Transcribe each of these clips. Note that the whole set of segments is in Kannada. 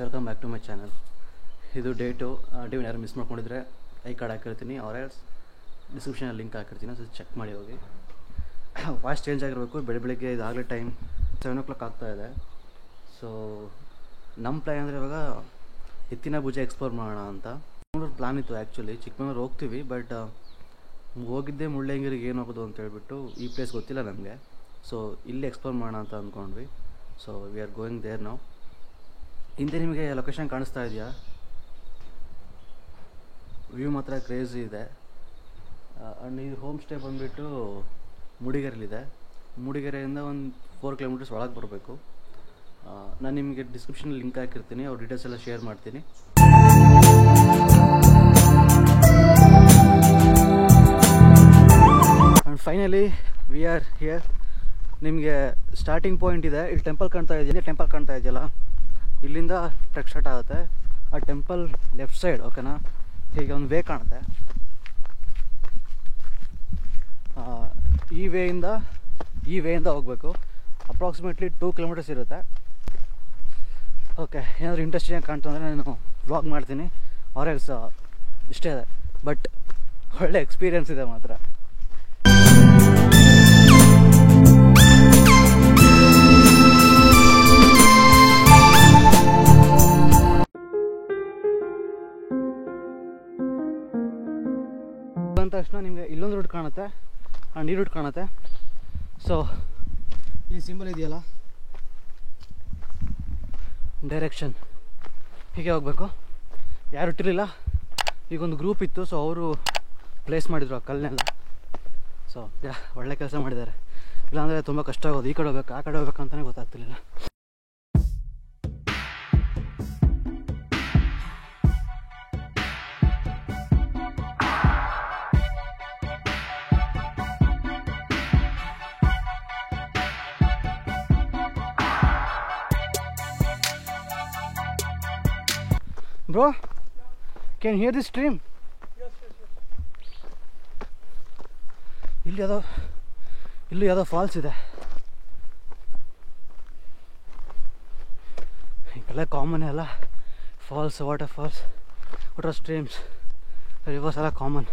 Welcome back to my channel. ಇದು ಡೇಟು ಯಾರು ಮಿಸ್ ಮಾಡ್ಕೊಂಡಿದ್ರೆ ಐ ಕಾರ್ಡ್ ಹಾಕಿರ್ತೀನಿ, ಆರ್ ಎಲ್ಸ್ ಡಿಸ್ಕ್ರಿಪ್ಷನಲ್ಲಿ ಲಿಂಕ್ ಹಾಕಿರ್ತೀನಿ, ಸೊ ಚೆಕ್ ಮಾಡಿ ಹೋಗಿ. ವಾಯ್ಸ್ ಚೇಂಜ್ ಆಗಿರಬೇಕು. ಬೆಳಗ್ಗೆ ಇದಾಗಲೇ ಟೈಮ್ 7 o'clock ಆಗ್ತಾಯಿದೆ. ಸೊ ನಮ್ಮ ಪ್ಲ್ಯಾನ್ ಅಂದರೆ ಇವಾಗ ಎತ್ತಿನ ಭುಜ ಎಕ್ಸ್ಪ್ಲೋರ್ ಮಾಡೋಣ ಅಂತ ಪ್ಲ್ಯಾನ್ ಇತ್ತು. ಆ್ಯಕ್ಚುಲಿ ಚಿಕ್ಕಮಗಳೂರು ಹೋಗ್ತೀವಿ, ಬಟ್ ಹೋಗಿದ್ದೆ ಮುಳ್ಳಯ್ಯನಗಿರಿಗೆ ಏನು ಹೋಗೋದು ಅಂತ ಹೇಳ್ಬಿಟ್ಟು ಈ ಪ್ಲೇಸ್ ಗೊತ್ತಿಲ್ಲ ನನಗೆ. ಸೊ ಇಲ್ಲಿ ಎಕ್ಸ್ಪ್ಲೋರ್ ಮಾಡೋಣ ಅಂತ ಅಂದ್ಕೊಂಡ್ವಿ. So we are going there ನಾವು. ಹಿಂದೆ ನಿಮಗೆ ಲೊಕೇಶನ್ ಕಾಣಿಸ್ತಾ ಇದೆಯಾ? ವ್ಯೂ ಮಾತ್ರ ಕ್ರೇಜಿ ಇದೆ. ಆ್ಯಂಡ್ ಈ ಹೋಮ್ ಸ್ಟೇ ಬಂದುಬಿಟ್ಟು ಮೂಡಿಗೆರೆಯಲ್ಲಿದೆ. ಮೂಡಿಗೆರೆಯಿಂದ ಒಂದು 4 kilometers ಒಳಗೆ ಬರಬೇಕು. ನಾನು ನಿಮಗೆ ಡಿಸ್ಕ್ರಿಪ್ಷನಲ್ಲಿ ಲಿಂಕ್ ಹಾಕಿರ್ತೀನಿ, ಅವ್ರ ಡೀಟೇಲ್ಸ್ ಎಲ್ಲ ಶೇರ್ ಮಾಡ್ತೀನಿ. And finally we are here. ನಿಮಗೆ ಸ್ಟಾರ್ಟಿಂಗ್ ಪಾಯಿಂಟ್ ಇದೆ, ಇಲ್ಲಿ ಟೆಂಪಲ್ ಕಾಣ್ತಾ ಇದೆಯಲ್ಲ, ಟೆಂಪಲ್ ಕಾಣ್ತಾ ಇದೆಯಲ್ಲ, ಇಲ್ಲಿಂದ ಟ್ರೆಕ್ ಸ್ಟಾರ್ಟ್ ಆಗುತ್ತೆ. ಆ ಟೆಂಪಲ್ ಲೆಫ್ಟ್ ಸೈಡ್, ಓಕೆನಾ, ಹೀಗೆ ಒಂದು ವೇ ಕಾಣುತ್ತೆ. ಈ ವೇಯಿಂದ ಹೋಗಬೇಕು. ಅಪ್ರಾಕ್ಸಿಮೇಟ್ಲಿ 2 kilometers ಇರುತ್ತೆ. ಓಕೆ, ಏನಾದರೂ ಇಂಟ್ರೆಸ್ಟಿಂಗ್ ಕಾಣ್ತು ಅಂದರೆ ನಾನು ವ್ಲಾಗ್ ಮಾಡ್ತೀನಿ, ಆರ್ ಎಲ್ಸ್ ಇಷ್ಟೇ ಇದೆ. ಬಟ್ ಒಳ್ಳೆ ಎಕ್ಸ್ಪೀರಿಯನ್ಸ್ ಇದೆ ಮಾತ್ರ. ಬಂದ ತಕ್ಷಣ ನಿಮಗೆ ಇಲ್ಲೊಂದು ರೂಟ್ ಕಾಣುತ್ತೆ ಆ್ಯಂಡ್ ಈ ರೂಟ್ ಕಾಣುತ್ತೆ. ಸೊ ಈ ಸಿಂಬಲ್ ಇದೆಯಲ್ಲ, ಡೈರೆಕ್ಷನ್ ಹೀಗೆ ಹೋಗಬೇಕು. ಯಾರು ಇಟ್ಟಿರಲಿಲ್ಲ, ಈಗೊಂದು ಗ್ರೂಪ್ ಇತ್ತು, ಸೊ ಅವರು ಪ್ಲೇಸ್ ಮಾಡಿದರು ಆ ಕಲ್ಲನ್ನೆಲ್ಲ. ಸೊ ಒಳ್ಳೆ ಕೆಲಸ ಮಾಡಿದ್ದಾರೆ. ಇಲ್ಲಾಂದರೆ ತುಂಬ ಕಷ್ಟ ಆಗೋದು. ಈ ಕಡೆ ಹೋಗ್ಬೇಕು, ಆ ಕಡೆ ಹೋಗ್ಬೇಕು ಅಂತಲೇ ಗೊತ್ತಾಗ್ತಿರ್ಲಿಲ್ಲ. Bro, can you hear this stream? Yes. ಇಲ್ಲಿ ಯಾವುದೋ ಫಾಲ್ಸ್ ಇದೆ. ಎಲ್ಲ ಕಾಮನ್ ಅಲ್ಲ, falls, water falls, water streams, rivers ಎಲ್ಲ ಕಾಮನ್.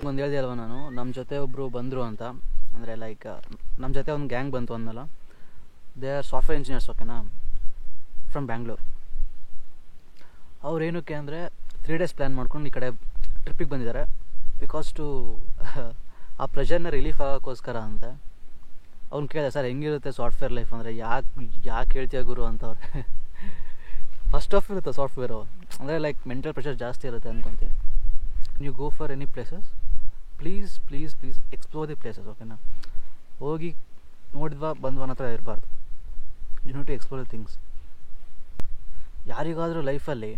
ಒಂದು ಹೇಳಿದೆ ಅಲ್ವ ನಾನು, ನಮ್ಮ ಜೊತೆ ಒಬ್ಬರು ಬಂದರು ಅಂತ. ಅಂದರೆ ಲೈಕ್ ನಮ್ಮ ಜೊತೆ ಒಂದು ಗ್ಯಾಂಗ್ ಬಂತು ಅಂದಲ್ಲ. ದೇ ಆರ್ ಸಾಫ್ಟ್ವೇರ್ ಇಂಜಿನಿಯರ್ಸ್, ಓಕೆನಾ, ಫ್ರಮ್ ಬ್ಯಾಂಗ್ಳೂರ್. ಅವ್ರು ಏನಕ್ಕೆ ಅಂದರೆ 3 days ಪ್ಲ್ಯಾನ್ ಮಾಡ್ಕೊಂಡು ಈ ಕಡೆ ಟ್ರಿಪ್ಪಿಗೆ ಬಂದಿದ್ದಾರೆ. ಬಿಕಾಸ್ ಟು ಆ ಪ್ರೆಷರ್ನ ರಿಲೀಫ್ ಆಗೋಕ್ಕೋಸ್ಕರ ಅಂತ. ಅವ್ನು ಕೇಳಿದೆ, ಸರ್ ಹೆಂಗಿರುತ್ತೆ ಸಾಫ್ಟ್ವೇರ್ ಲೈಫ್ ಅಂದರೆ, ಯಾಕೆ ಹೇಳ್ತೀಯ ಗುರು ಅಂತವ್ರೆ. ಫಸ್ಟ್ ಆಫ್ ಇರುತ್ತೆ ಸಾಫ್ಟ್ವೇರು ಅಂದರೆ ಲೈಕ್ ಮೆಂಟಲ್ ಪ್ರೆಷರ್ ಜಾಸ್ತಿ ಇರುತ್ತೆ ಅಂದ್ಕೊತೀನಿ. ನೀವು go for any places, please explore the places, ಓಕೆನಾ. ಹೋಗಿ ನೋಡಿದ್ವಾ ಬಂದ್ವಾ ಹತ್ರ ಇರಬಾರ್ದು. You know to explore the things. ಯಾರಿಗಾದರೂ ಲೈಫಲ್ಲಿ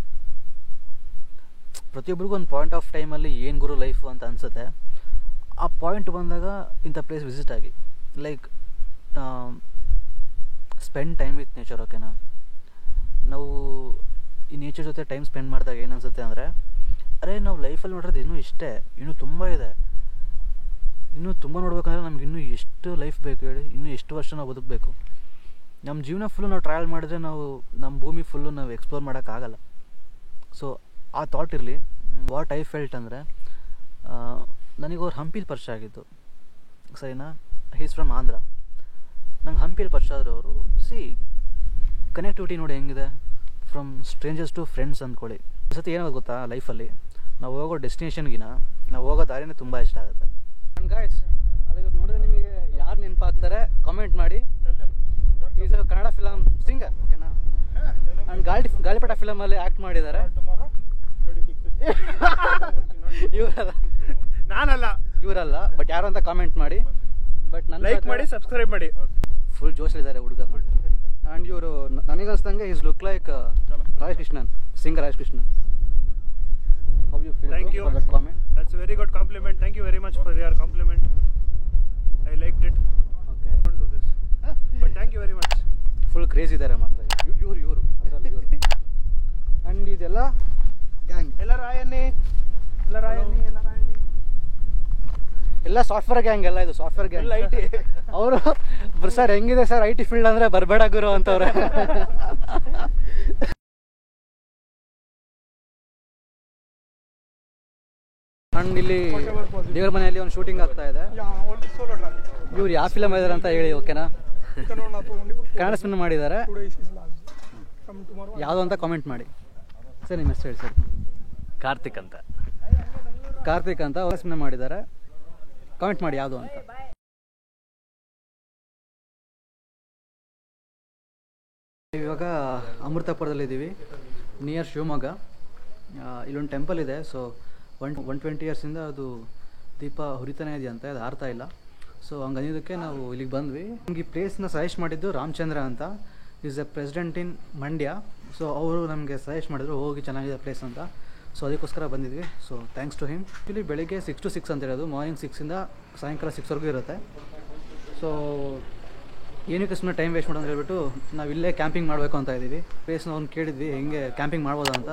ಪ್ರತಿಯೊಬ್ಬರಿಗೂ ಒಂದು ಪಾಯಿಂಟ್ ಆಫ್ ಟೈಮಲ್ಲಿ ಏನು ಗುರು ಲೈಫು ಅಂತ ಅನಿಸುತ್ತೆ. ಆ ಪಾಯಿಂಟ್ ಬಂದಾಗ ಇಂಥ ಪ್ಲೇಸ್ ವಿಸಿಟ್ ಆಗಿ, like spend time with nature, ಓಕೆನಾ. ನಾವು ಈ ನೇಚರ್ ಜೊತೆ ಟೈಮ್ ಸ್ಪೆಂಡ್ ಮಾಡಿದಾಗ ಏನು ಅನಿಸುತ್ತೆ ಅಂದರೆ, ಅರೆ ನಾವು ಲೈಫಲ್ಲಿ ನೋಡೋದು ಇನ್ನೂ ಇಷ್ಟೇ, ಇನ್ನೂ ತುಂಬ ಇದೆ, ಇನ್ನೂ ತುಂಬ ನೋಡ್ಬೇಕಂದ್ರೆ ನಮ್ಗೆ ಇನ್ನೂ ಎಷ್ಟು ಲೈಫ್ ಬೇಕು ಹೇಳಿ, ಇನ್ನೂ ಎಷ್ಟು ವರ್ಷ ನಾವು ಬದುಕಬೇಕು. ನಮ್ಮ ಜೀವನ ಫುಲ್ಲು ನಾವು ಟ್ರಾವೆಲ್ ಮಾಡಿದ್ರೆ ನಾವು ನಮ್ಮ ಭೂಮಿ ಫುಲ್ಲು ನಾವು ಎಕ್ಸ್ಪ್ಲೋರ್ ಮಾಡೋಕ್ಕಾಗಲ್ಲ. ಸೊ ಆ ಥಾಟ್ ಇರಲಿ. ವಾಟ್ ಐ ಫೆಲ್ಟ್ ಅಂದರೆ, ನನಗವ್ರು ಹಂಪಿಲಿ ಪರಿಚಯ ಆಗಿದ್ದು, ಸರಿನಾ. He's from Andhra. ನಂಗೆ ಹಂಪಿಲಿ ಪರಿಚಯ ಆದರು ಅವರು. ಕನೆಕ್ಟಿವಿಟಿ ನೋಡಿ ಹೆಂಗಿದೆ, ಫ್ರಮ್ ಸ್ಟ್ರೇಂಜರ್ಸ್ ಟು ಫ್ರೆಂಡ್ಸ್ ಅಂದ್ಕೊಳ್ಳಿ. ಸತಿ ಏನಾಗೋದು ಗೊತ್ತಾ, ಲೈಫಲ್ಲಿ ನಾವು ಹೋಗೋ ಡೆಸ್ಟಿನೇಷನ್ಗಿನ ನಾವು ಹೋಗೋ ದಾರಿನೇ ತುಂಬ ಇಷ್ಟ ಆಗುತ್ತೆ. ಆ್ಯಂಡ್ ಗಾಯ್ಸ್, ಅಲ್ಲಿ ನೋಡಿದ್ರೆ ನಿಮಗೆ ಯಾರು ನೆನಪಾಗ್ತಾರೆ ಕಮೆಂಟ್ ಮಾಡಿ. Is a Kannada film singer, ಓಕೆನಾ. ಆ್ಯಂಡ್ ಗಾಳಿಪಟ ಫಿಲಮಲ್ಲಿ ಆ್ಯಕ್ಟ್ ಮಾಡಿದ್ದಾರೆ. ಇವರಲ್ಲ, ನಾನಲ್ಲ, ಇವರಲ್ಲ, ಬಟ್ ಯಾರು ಅಂತ ಕಾಮೆಂಟ್ ಮಾಡಿ. ಬಟ್ ನನ್ನ ಲೈಕ್ ಮಾಡಿ, ಸಬ್ಸ್ಕ್ರೈಬ್ ಮಾಡಿ. ಫುಲ್ ಜೋಶಲ್ಲಿದ್ದಾರೆ ಹುಡುಗ. ಆ್ಯಂಡ್ ಇವರು ನನಗನ್ಸ್ದಂಗೆ is look like Rajesh Krishnan, singer Rajesh Krishnan. How you feel? Thank you for that comment? That's a very good compliment. Thank you very much for your compliment. I liked it. Okay. Don't do this. But thank you very much. Full craze ಇದ್ದಾರೆ ಮಾತ್ರ ಇವರು ಅದರಲ್ಲಿ ಇವರು. ಆ್ಯಂಡ್ ಇದೆಲ್ಲ ಗ್ಯಾಂಗ್, ಎಲ್ಲ ಸಾಫ್ಟ್ವೇರ್ ಗ್ಯಾಂಗ್, ಎಲ್ಲ ಇದು ಸಾಫ್ಟ್ವೇರ್ ಗ್ಯಾಂಗ್. ಐ ಟಿ ಅವರು ಸರ್ ಹೆಂಗಿದೆ ಸರ್ ಐ ಟಿ ಫೀಲ್ಡ್ ಅಂದರೆ ಬರಬೇಡ ಗುರು ಅಂತವ್ರೆ. ಅಂಡ್ ಇಲ್ಲಿ ದೇವ್ರ ಮನೆಯಲ್ಲಿ ಒಂದು ಶೂಟಿಂಗ್ ಆಗ್ತಾ ಇದೆ. ಇವ್ರು ಯಾವ ಫಿಲಮ್ ಇದ್ದಾರೆ ಅಂತ ಹೇಳಿ, ಓಕೆನಾ? ಕನ್ನಡ ಸಿನಿಮಾ ಮಾಡಿದ್ದಾರೆ, ಯಾವುದು ಅಂತ ಕಾಮೆಂಟ್ ಮಾಡಿ. ಸರ್ ನಿಮ್ಮ ಹೆಸರು ಹೇಳಿ ಸರ್. ಕಾರ್ತಿಕ್ ಅಂತ ಸಿನಿಮಾ ಮಾಡಿದ್ದಾರೆ, ಕಾಮೆಂಟ್ ಮಾಡಿ ಯಾವುದು ಅಂತ. ಇವಾಗ ಅಮೃತಪುರದಲ್ಲಿದ್ದೀವಿ, ನಿಯರ್ ಶಿವಮೊಗ್ಗ. ಇಲ್ಲೊಂದು ಟೆಂಪಲ್ ಇದೆ. ಸೊ 120 ಇಯರ್ಸಿಂದ ಅದು ದೀಪ ಹುರಿತಾನೆ ಇದೆಯಂತೆ, ಅದು ಆರ್ತಾ ಇಲ್ಲ. ಸೊ ಹಂಗಂದಿದ್ದಕ್ಕೆ ನಾವು ಇಲ್ಲಿಗೆ ಬಂದ್ವಿ. ನಮಗೆ ಈ ಪ್ಲೇಸ್ನ ಸಜೆಸ್ಟ್ ಮಾಡಿದ್ದು ರಾಮಚಂದ್ರ ಅಂತ, is A president in Mandya. So ಅವರು ನಮಗೆ ಸಜೆಸ್ಟ್ ಮಾಡಿದ್ರು ಹೋಗಿ ಚೆನ್ನಾಗಿದೆ ಪ್ಲೇಸ್ ಅಂತ. ಸೊ ಅದಕ್ಕೋಸ್ಕರ ಬಂದಿದ್ವಿ. So thanks to him. ಇಲ್ಲಿ ಬೆಳಿಗ್ಗೆ 6 to 6 ಅಂತ ಇರೋದು, ಮಾರ್ನಿಂಗ್ 6ಇಂದ ಸಾಯಂಕಾಲ 6ವರೆಗೂ ಇರುತ್ತೆ. ಸೊ ಏನಕ್ಕೆ ಸುಮ್ಮನೆ ಟೈಮ್ ವೇಸ್ಟ್ ಮಾಡೋದು ಹೇಳ್ಬಿಟ್ಟು ನಾವು ಇಲ್ಲೇ ಕ್ಯಾಂಪಿಂಗ್ ಮಾಡಬೇಕು ಅಂತ ಇದ್ದೀವಿ. ಪ್ಲೇಸ್ನ ಅವ್ನು ಕೇಳಿದ್ವಿ ಹೆಂಗೆ ಕ್ಯಾಂಪಿಂಗ್ ಮಾಡ್ಬೋದಾ ಅಂತ.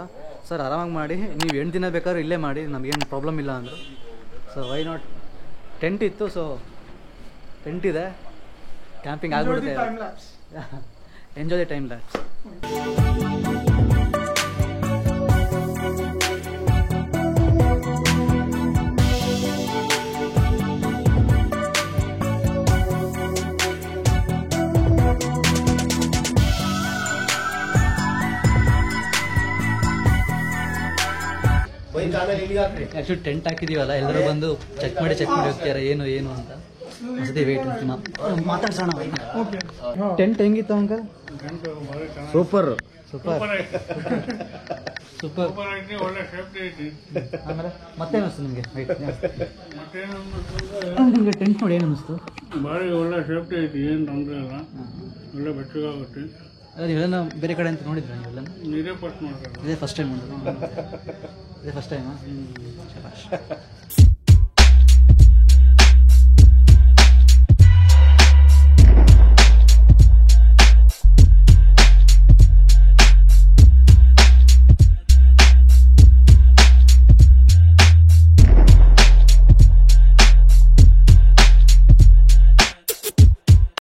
ಸರ್ ಆರಾಮಾಗಿ ಮಾಡಿ, ನೀವು 8 ದಿನ ಬೇಕಾದ್ರೆ ಇಲ್ಲೇ ಮಾಡಿ, ನಮಗೇನು ಪ್ರಾಬ್ಲಮ್ ಇಲ್ಲ ಅಂದರು. So why not? ಟೆಂಟ್ ಇತ್ತು, ಸೊ ಟೆಂಟ್ ಇದೆ, ಕ್ಯಾಂಪಿಂಗ್ ಆಗಿಬಿಡುತ್ತೆ. Enjoy the time lapse. Actually tent ಹಾಕಿದೀವಲ್ಲ, ಎಲ್ಲರೂ ಬಂದು ಚೆಕ್ ಮಾಡಿ ಹೋಗ್ತಾರೆ ಏನು ಅಂತ. ಅದೇ ವೇಟ್ ಮಾತಾಡ್ಸೋಣ. ಟೆಂಟ್ ಹೆಂಗಿತ್ತು ಅಂಕಲ್? ಸೂಪರ್. ಆಮೇಲೆ ಮತ್ತೇನು ಅನಿಸ್ತು ನಿಮಗೆ? ನಿಮಗೆ ಟೆಂಟ್ ನೋಡಿ ಏನು ಅನಿಸ್ತು? ಭಾರಿ ಒಳ್ಳೆ ಸೇಫ್ಟಿ ಐತಿ, ಏನು ತೊಂದರೆ ಇಲ್ಲ, ಒಳ್ಳೆ ಬೆಚ್ಚಗಾಗುತ್ತೆ. ಅದೇ ಇವೆಲ್ಲ ಬೇರೆ ಕಡೆ ಅಂತ ನೋಡಿದ್ರೆ ನೀವೆಲ್ಲ? ನೀರೇ ಫಸ್ಟ್ ಮಾಡ್ತಾರೆ. ಇದೇ ಫಸ್ಟ್ ಟೈಮ್ ಮಾಡೋದು? ಇದೇ ಫಸ್ಟ್ ಟೈಮಾ?